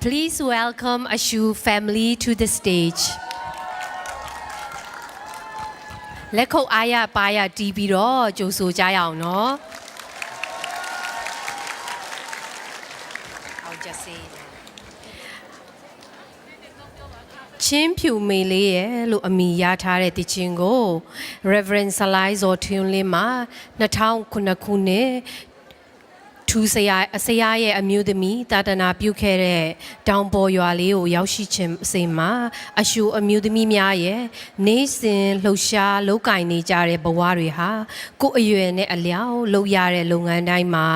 Please welcome Ashu family to the stage. လက်ခုပ်အားရပါရတီးပြီးတော့ကြိုဆိုကြရအောင်နော် I'll just say ချင်းဖြူမေလေးရဲ့လို့အမည်ရထားတဲ့တခြင်းကို Reverend Salai Zortunlin မှာ2009ခုနှစ်ထူးဆရာရဲ့အမျိုးသမီးတာတနာပြုခဲ့တဲ့တောင်ပေါ်ရွာလေးကိုရောက်ရှိခြင်းအစဉ်မှာအရှူအမျိုးသမီးများရဲ့နေစဉ်လှုပ်ရှားလုပ်ကင်နေကြတဲ့ဘဝတွေဟာကိုယ်အရွယ်နဲ့အလျောက်လုပ်ရတဲ့လုပ်ငန်းတိုင်းမှာ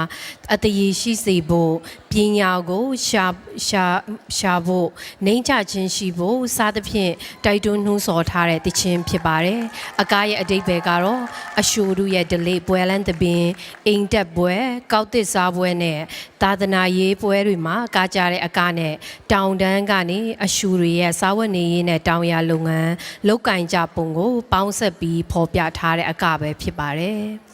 အတရေရှိစေဖို့ပညာကိုရှာဖို့နှိမ့်ချခြင်းရှိဖို့စသဖြင့်တိုက်တွန်းနှိုးဆော်ထားတဲ့တခြင်းဖြစ်ပါတယ်အကားရဲ့အတိတ်ဘယ်ကတော့အရှူတို့ရဲ့ delay ပွဲလန်းတပင်အိမ်တက်ပွဲကောက်သစ်စားပွဲနဲ့သာသနာရေးပွဲတွေမှာကားကြတဲ့အကားနဲ့တောင်တန်းကနေအရှူတွေရဲ့စားဝတ်နေရေးနဲ့တောင်ရလုပ်ငန်းလုပ်ကင်ကြပုံကိုပေါင်းဆက်ပြီးဖော်ပြထားတဲ့အကားပဲဖြစ်ပါတယ်